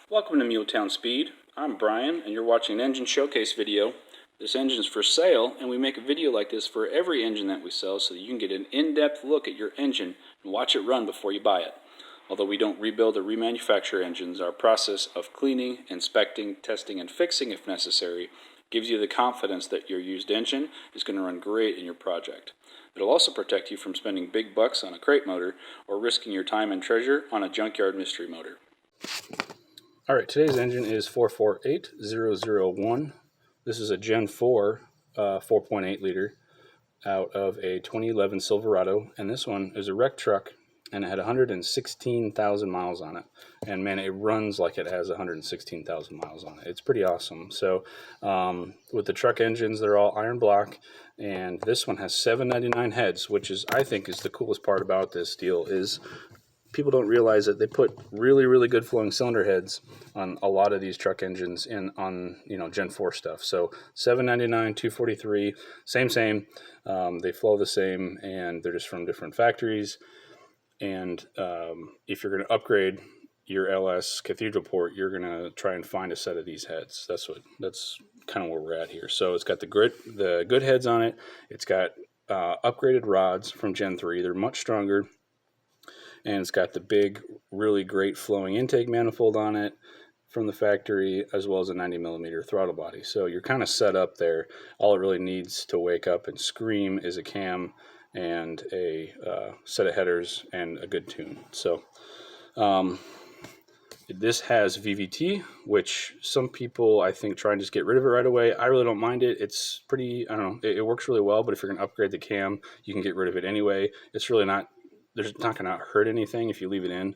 Welcome to MuleTown Speed. I'm Brian, and you're watching an engine showcase video. This engine is for sale, and we make a video like this for every engine that we sell so that you can get an in-depth look at your engine and watch it run before you buy it. Although we don't rebuild or remanufacture engines, our process of cleaning, inspecting, testing, and fixing if necessary gives you the confidence that your used engine is going to run great in your project. It'll also protect you from spending big bucks on a crate motor or risking your time and treasure on a junkyard mystery motor. Alright, today's engine is 448001. This is a Gen 4 4.8 liter out of a 2011 Silverado, and this one is a wreck truck, and it had 116,000 miles on it. And man, it runs like it has 116,000 miles on it. It's pretty awesome. So with the truck engines, they're all iron block, and this one has 799 heads, which is, I think, is the coolest part about this deal. Is people don't realize that they put really good flowing cylinder heads on a lot of these truck engines and on, you know, Gen 4 stuff. So 799, 243, same. They flow the same, and they're just from different factories. And if you're going to upgrade your LS cathedral port, you're going to try and find a set of these heads. That's kind of where we're at here. So it's got the good heads on it. It's got upgraded rods from Gen 3. They're much stronger. And it's got the big, really great flowing intake manifold on it from the factory, as well as a 90mm throttle body. So you're kind of set up there. All it really needs to wake up and scream is a cam and a set of headers and a good tune. So this has VVT, which some people, I think, try and just get rid of it right away. I really don't mind it. It's pretty, I don't know, it works really well, but if you're going to upgrade the cam, you can get rid of it anyway. It's really not, there's not going to hurt anything if you leave it in.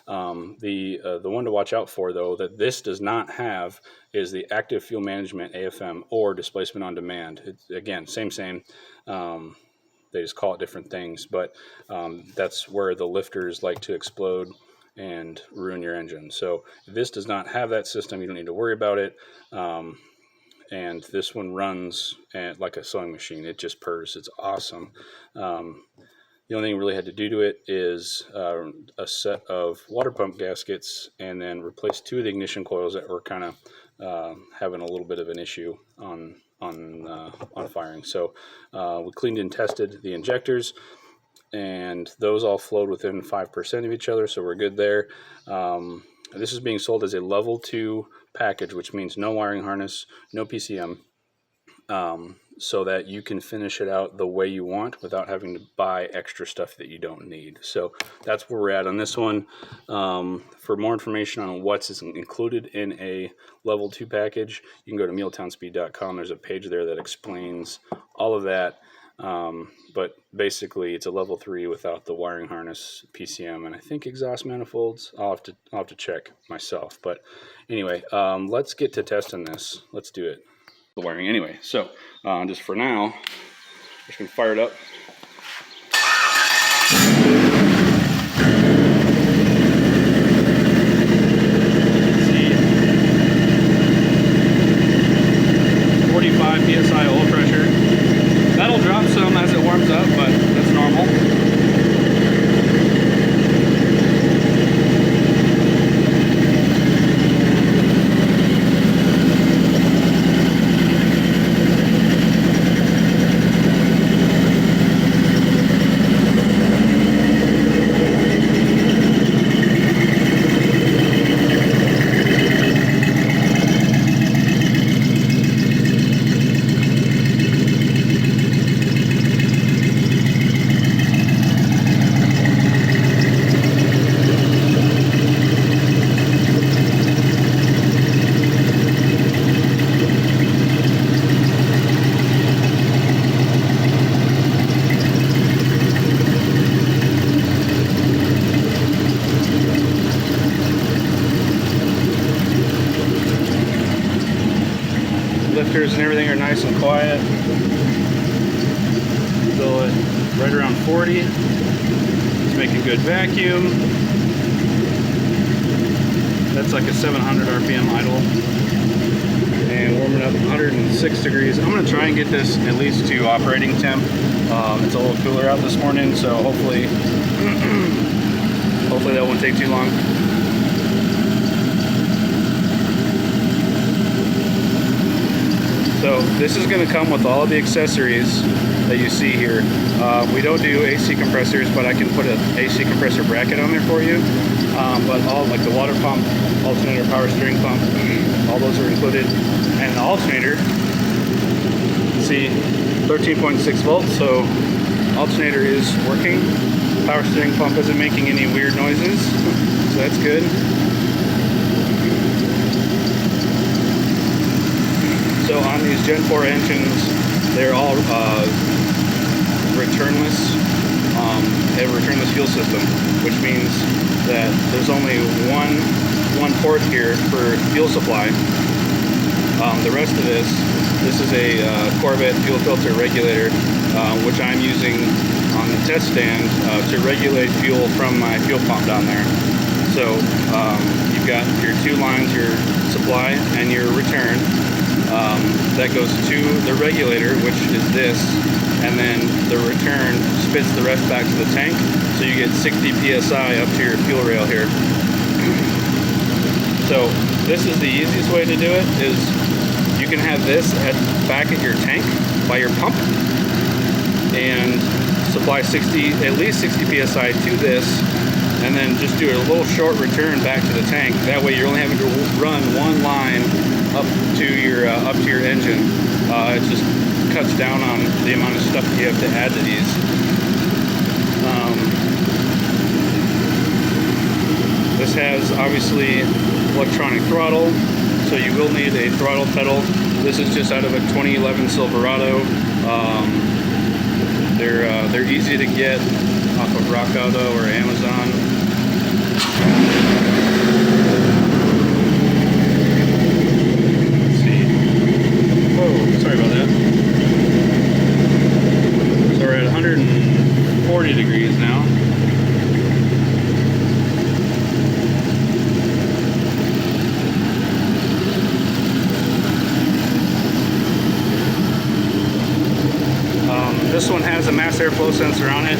The one to watch out for, though, that this does not have is the active fuel management AFM or displacement on demand. It's, again, same. They just call it different things, but that's where the lifters like to explode and ruin your engine. So if this does not have that system, you don't need to worry about it. And this one runs like a sewing machine. It just purrs. It's awesome. The only thing we really had to do to it is a set of water pump gaskets and then replace 2 of the ignition coils that were kind of having a little bit of an issue on firing. So we cleaned and tested the injectors, and those all flowed within 5% of each other, so we're good there. This is being sold as a level 2 package, which means no wiring harness, no PCM, so that you can finish it out the way you want without having to buy extra stuff that you don't need. So that's where we're at on this one. For more information on what's included in a level 2 package, you can go to MuleTownSpeed.com. There's a page there that explains all of that. But basically it's a level 3 without the wiring harness, PCM, and I think exhaust manifolds. I'll have to check myself. But anyway, let's get to testing this. Let's do it. The wiring anyway. So just for now, I'm just gonna fire it up. See, 45 psi oil pressure. That'll drop some as it warms up, but that's normal. Lifters and everything are nice and quiet. Go at right around 40. It's making good vacuum. That's like a 700 RPM idle. And warming up 106 degrees. I'm going to try and get this at least to operating temp. It's a little cooler out this morning, so hopefully hopefully that won't take too long. So this is going to come with all of the accessories that you see here. We don't do AC compressors, but I can put an AC compressor bracket on there for you. But all like the water pump, alternator, power steering pump, all those are included. And the alternator, see 13.6 volts, so alternator is working. Power steering pump isn't making any weird noises, so that's good. So on these Gen 4 engines, they're all returnless. They have a returnless fuel system, which means that there's only one port here for fuel supply. The rest of this is a Corvette fuel filter regulator, which I'm using on the test stand to regulate fuel from my fuel pump down there. So you've got your two lines, your supply and your return. That goes to the regulator, which is this, and then the return spits the rest back to the tank, so you get 60 psi up to your fuel rail here. So this is the easiest way to do it, is you can have this back at your tank by your pump and supply at least 60 psi to this, and then just do a little short return back to the tank. That way you're only having to run one line up to your engine. It just cuts down on the amount of stuff that you have to add to these. This has obviously electronic throttle, so you will need a throttle pedal. This is just out of a 2011 Silverado. They're easy to get off of Rock Auto or Amazon. Sorry about that. So we're at 140 degrees now. This one has a mass airflow sensor on it,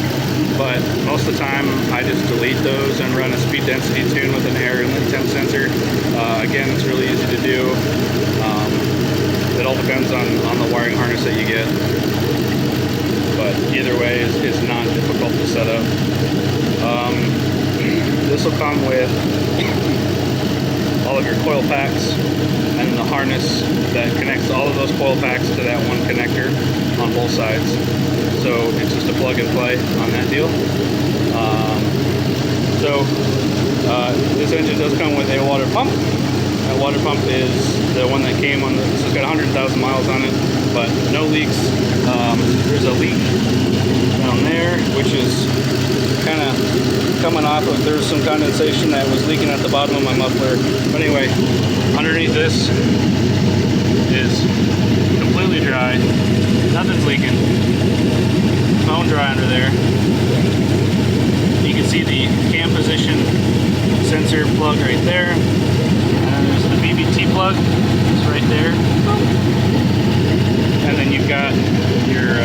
but most of the time I just delete those and run a speed density tune with an air inlet temp sensor. Again, it's really easy to do. It all depends on the wiring harness that you get, but either way is not difficult to set up. This will come with all of your coil packs and the harness that connects all of those coil packs to that one connector on both sides. So it's just a plug and play on that deal. This engine does come with a water pump. That water pump is the one that came on this has got 100,000 miles on it, but no leaks. There's a leak down there, which is kind of coming off of, there's some condensation that was leaking at the bottom of my muffler. But anyway, underneath this is completely dry. Nothing's leaking. Bone dry under there. You can see the cam position sensor plug right there. And there's the BBT plug. It's right there. And then you've got your,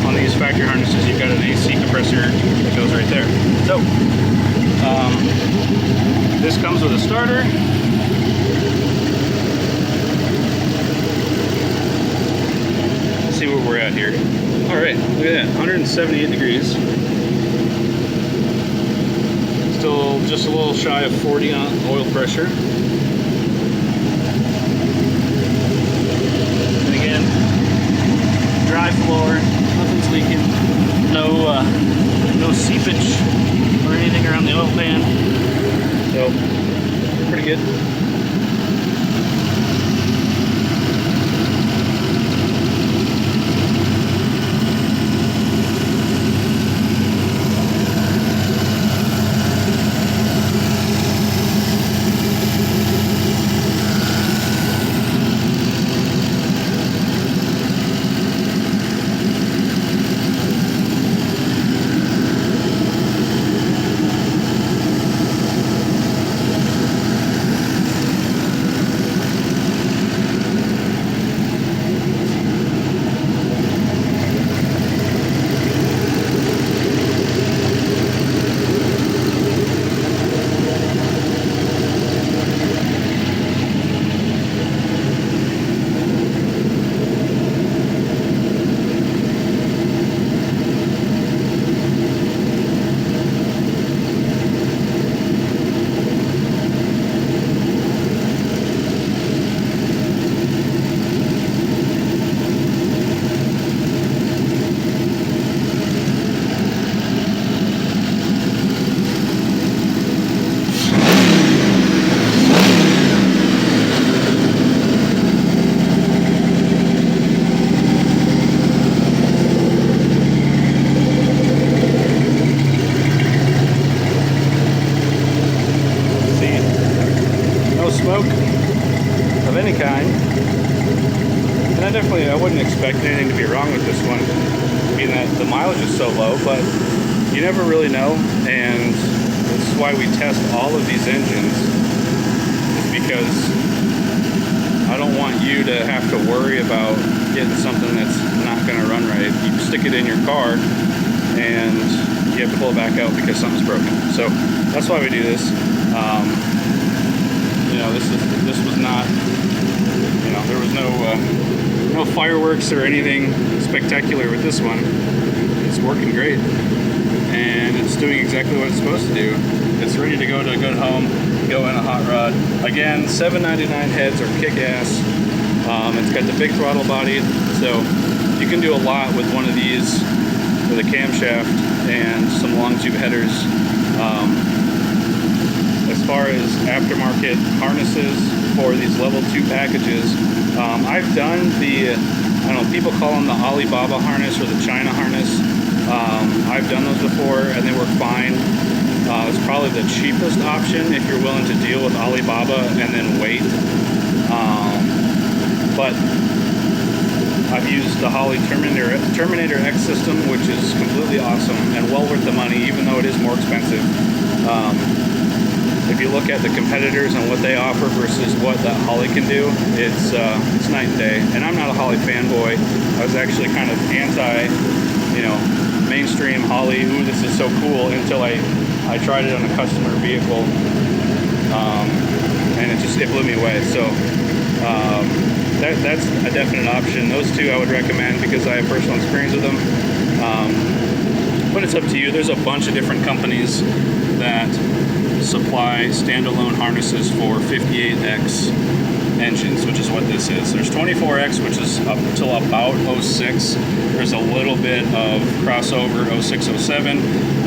on these factory harnesses, you've got an AC compressor that goes right there. So, this comes with a starter. Let's see where we're at here. Alright, look at that, 178 degrees. Still just a little shy of 40 on oil pressure. And again, dry floor, nothing's leaking, no seepage or anything around the oil pan. So, pretty good. expect anything to be wrong with this one, being that the mileage is so low, but you never really know, and this is why we test all of these engines, is because I don't want you to have to worry about getting something that's not going to run right. You stick it in your car and you have to pull it back out because something's broken. So that's why we do this. You know, this was not, you know, there was no fireworks or anything spectacular with this one. It's working great, and it's doing exactly what it's supposed to do. It's ready to go to a good home, go in a hot rod. Again, $7.99 heads are kick-ass. It's got the big throttle body, so you can do a lot with one of these with a camshaft and some long tube headers. As far as aftermarket harnesses for these level 2 packages, I've done the, I don't know, people call them the Alibaba harness or the China harness. I've done those before and they work fine. It's probably the cheapest option if you're willing to deal with Alibaba and then wait. But I've used the Holley Terminator X system, which is completely awesome and well worth the money, even though it is more expensive. If you look at the competitors and what they offer versus what that Holley can do, it's night and day. And I'm not a Holley fanboy. I was actually kind of anti, you know, mainstream Holley. Ooh, this is so cool, until I tried it on a customer vehicle, and it blew me away. So that's a definite option. Those two I would recommend because I have personal experience with them. But it's up to you. There's a bunch of different companies that supply standalone harnesses for 58X engines, which is what this is. There's 24X, which is up till about 06. There's a little bit of crossover 06, 07,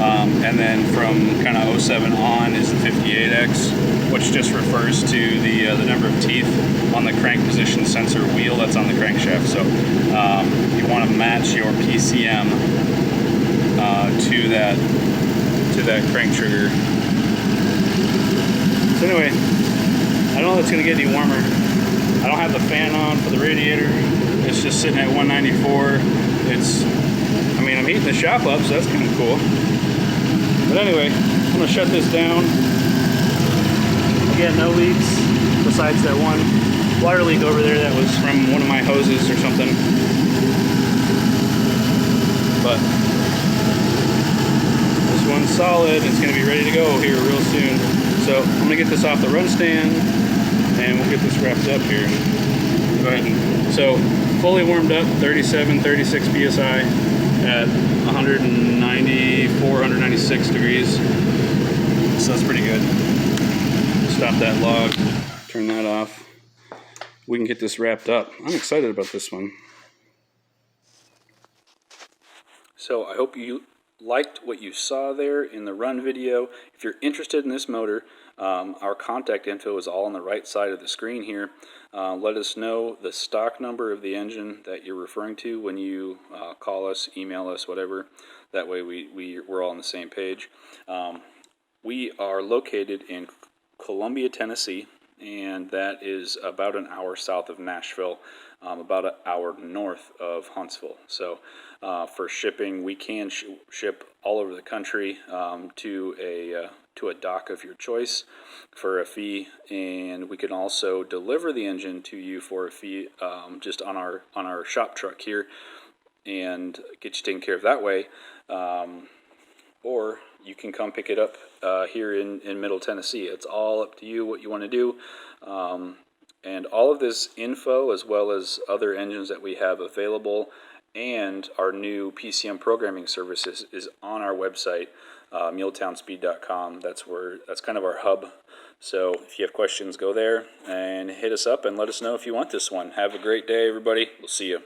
and then from kind of 07 on is the 58X, which just refers to the number of teeth on the crank position sensor wheel that's on the crankshaft. So you want to match your PCM to that crank trigger. So anyway, I don't know if it's going to get any warmer. I don't have the fan on for the radiator. It's just sitting at 194. I mean, I'm heating the shop up, so that's kind of cool. But anyway, I'm going to shut this down. Again, no leaks besides that one water leak over there that was from one of my hoses or something. But this one's solid. It's going to be ready to go here real soon. So I'm going to get this off the run stand and we'll get this wrapped up here. Go ahead and, so fully warmed up, 37, 36 PSI at 194, 196 degrees. So that's pretty good. Stop that log, turn that off. We can get this wrapped up. I'm excited about this one. So I hope you liked what you saw there in the run video. If you're interested in this motor, our contact info is all on the right side of the screen here. Let us know the stock number of the engine that you're referring to when you call us, email us, whatever. That way we're all on the same page. We are located in Columbia, Tennessee, and that is about an hour south of Nashville, about an hour north of Huntsville. So for shipping, we can ship all over the country to a dock of your choice for a fee, and we can also deliver the engine to you for a fee, just on our shop truck here, and get you taken care of that way. Or you can come pick it up here in Middle Tennessee. It's all up to you what you want to do. And all of this info, as well as other engines that we have available, and our new PCM programming services, is on our website, MuleTownSpeed.com. That's kind of our hub. So if you have questions, go there and hit us up and let us know if you want this one. Have a great day, everybody. We'll see you.